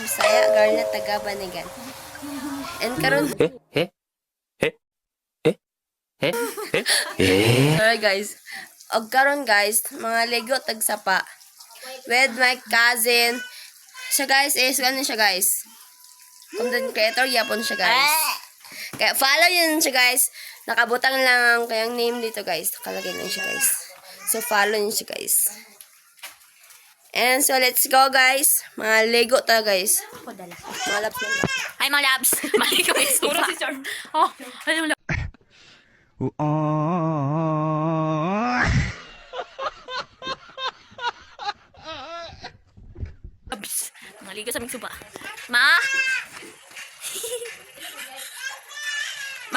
Bisaya, Garnet, taga Banigan. And karon Alright guys. Og karon guys, mga Lego tagsapa. With my cousin. Siya guys is ano siya guys? Content creator yapon siya guys. Kaya follow yun siya guys. Nakabutang lang ang kayang name dito guys. Nakalagay lang siya guys. So follow yun siya guys. And so let's go guys. Mga Lego ta guys. Mga labs lang. Hi mga labs! Mali ko yung sura. Oh, ano yung labs? Maligo sa aming suba. Ma!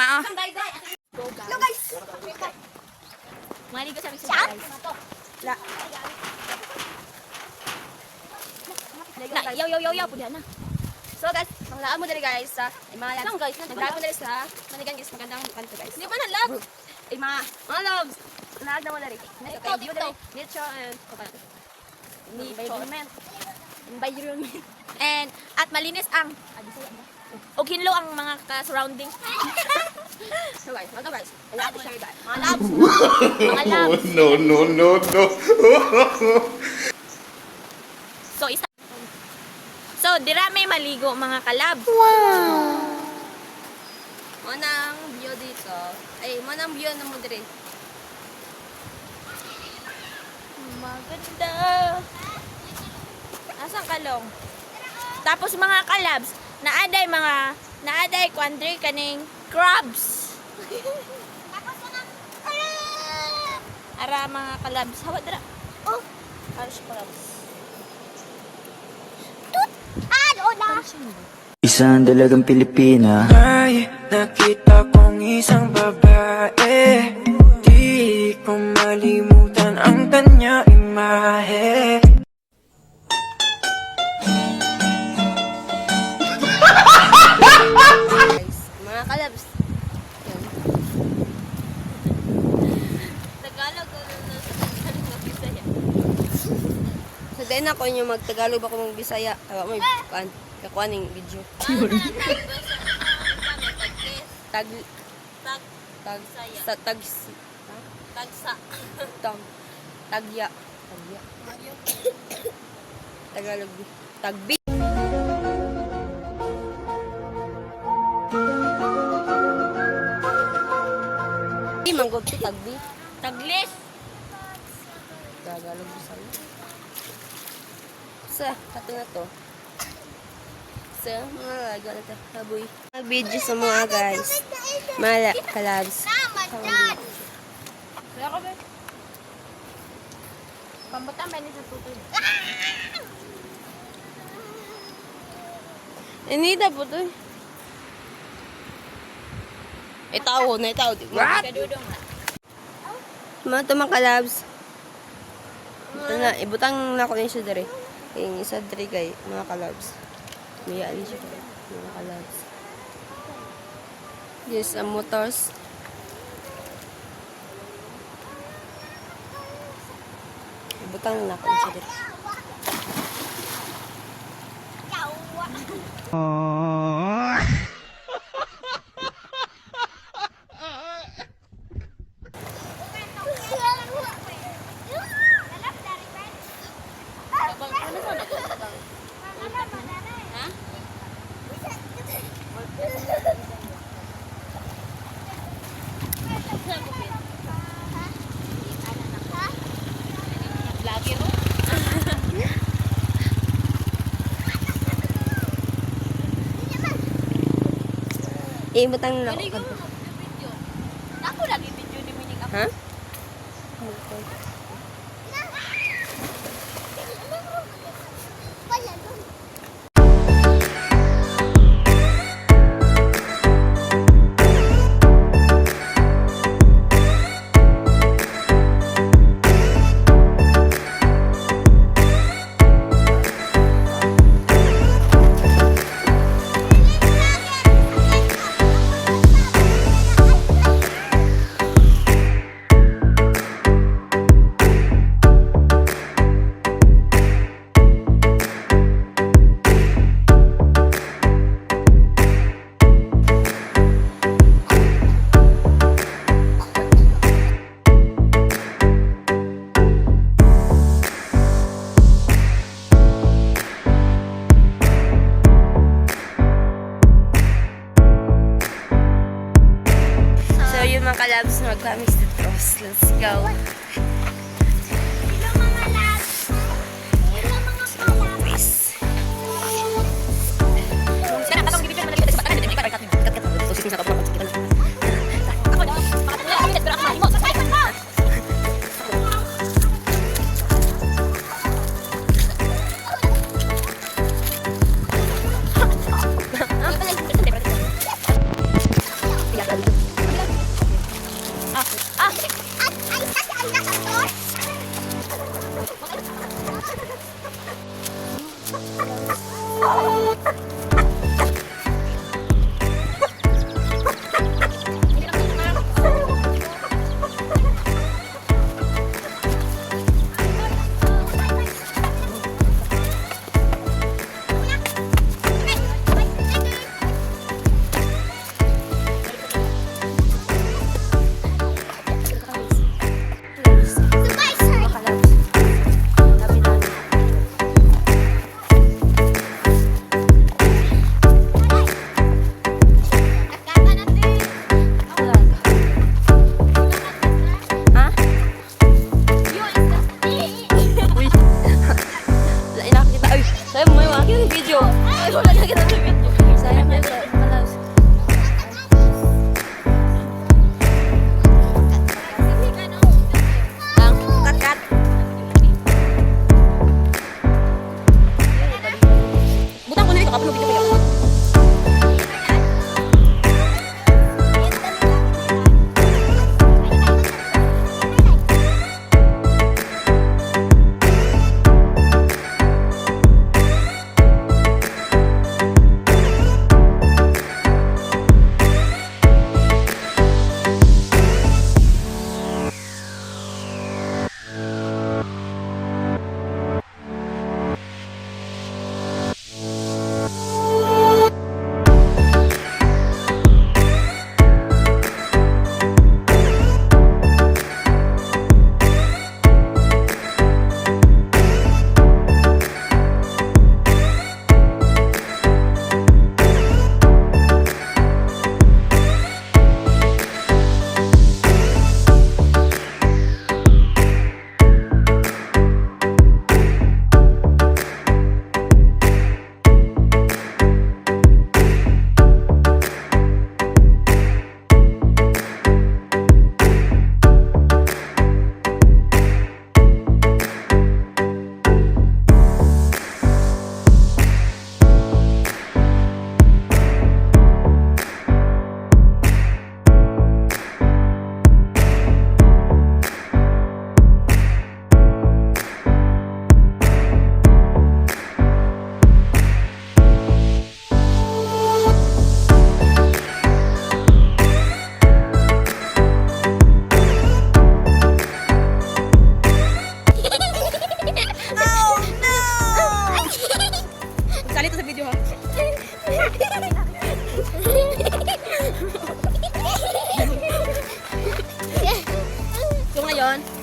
Ma! Hello guys. Maligo sa aming suba guys. La. Na, yaw, pwede na. So guys, manglaan mo dali guys sa mga Saan, guys? Naglaan mo dali sa Manigan guys, magandang kanto guys. Hindi ba na lab? Mga loves. Lahat na mo dali. Dito, Okay, view dito. dali. Nature and environment. Environment. And, at malinis ang, o kinlo ang mga ka-surrounding. So guys, mga guys. Lahat siya guys. Mga loves. Mga labs. No. So, dira may maligo mga kalabs. Manang view dito. Ay, manang view na mo dali. Maganda. Nasaan kalong? Tapos mga kalabs, naaday kwandre kaning crabs. Ara mga kalabs, hawa dira. Oh, halos crabs. Isang dalagang Pilipina. Ay, nakita kong isang babae. Di ko malimutan ang kanya imahe. Guys, mga kalabs. Yan. Tagalog ko na sa Bisaya. So then ako inyo magtagalog ako mag Bisaya. Tawa mo kakuan ning video. Tag tag sa Tagsa. Tagya. Tagalog. Tagbi. Di manggod to tagbi. Taglis. Tagalog Bisaya. Sa kato na to. Sa mga lago na to. Haboy. Video sa mga guys. Mala kalabs. Kaya ko ba? Pambutan ba ni sa tutoy? Inida po to. Itaw na itaw. What? Kadudong ha. Mga to mga kalabs. Ito na. Ibutang na ko yung isa dere. Yung isa dere kay mga kalabs. May ali siya dere. Mga kalabs. Yes, ang motors. Ibutang na ko yung isa dere. Lagi mo? Ibutang na Maligo ko. mo video. Ako lagi video ni Mining ako. Ha? go. Peace.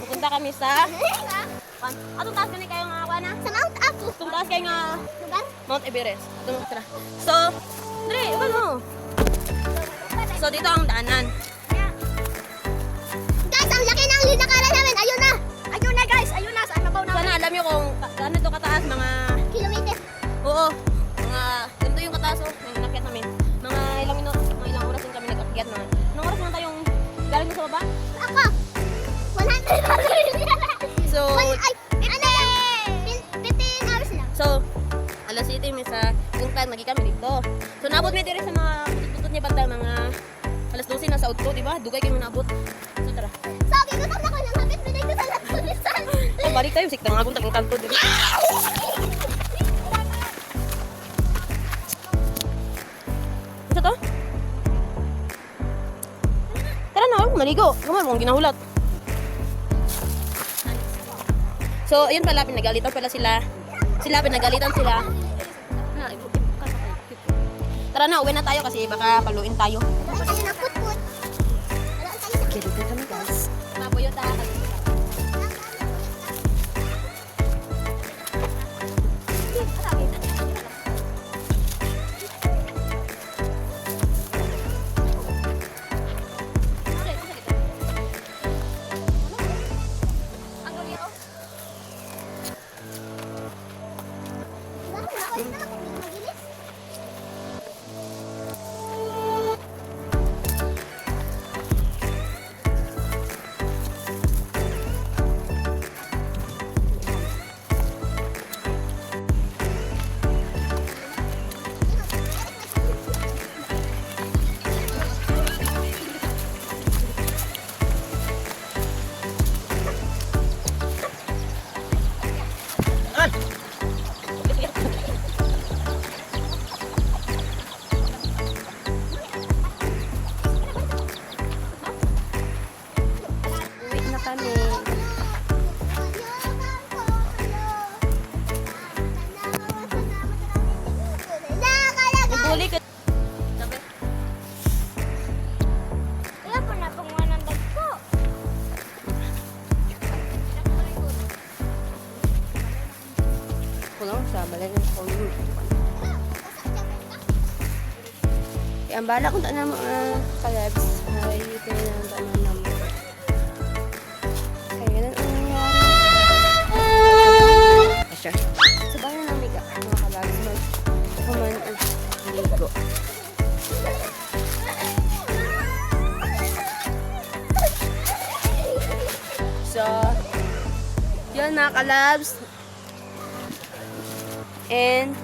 Pupunta kami sa... Atong taas kami kayo nga, Wana? Sa Mount Apo. Atong taas kayo nga... Lugar? Mount Everest. Ito tara. So, Dre, iba mo. So, dito ang daanan. Guys, ang laki ng linakaran namin. Ayun na. Ayun na guys. Ayun na. Saan mabaw Sana alam nyo kung gaano ito kataas, mga... kilometer. Oo. Mga... Ganito yung kataas, oh. Yung nakit namin. Mga ilang minuto, mga ilang oras din kami nag-akyat naman. Ilang oras lang tayong galing sa baba? Ako. 100. So, Ay, ano? 15 hours lang. So, alas 7 may sa kungtan, nagi kami dito. So, naabot may dire sa mga putut niya banda, mga alas 12 na sa Udto, di ba? Dugay kayo naabot. So, tara. So, ginutom na ko ng hapit. Pinay ko sa natulisan. Oh, balik tayo. Sikta nga kung kanto, di ba? Isa to? Tara na, maligo. Kamar mong ginahulat. So, ayun pala, pinagalitan pala sila. Pinagalitan sila. Tara na, uwi na tayo kasi baka paluin tayo. Ayun na, put-put. Wala ang tayo sa Dito kami, guys. Mapuyo tayo. Uwi na kami. Ibuli ka. Sabi. Kaya po na pang 100 po. Kulong sa balay ng kulong. Kaya ang bala kung na mga kalabs ay pinananda na naman. Kaya ganun ang nangyari. Sure. Sa bahay na namin mga kalabs kuman ang ligo. So, yun mga kalabs. And,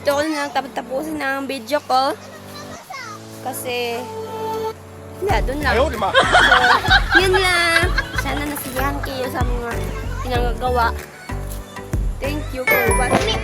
dito ko na tapusin ang video ko. Kasi, doon lang. So, yun lang. Sana nasiyahan kayo sa mga pinagagawa. Thank you for watching.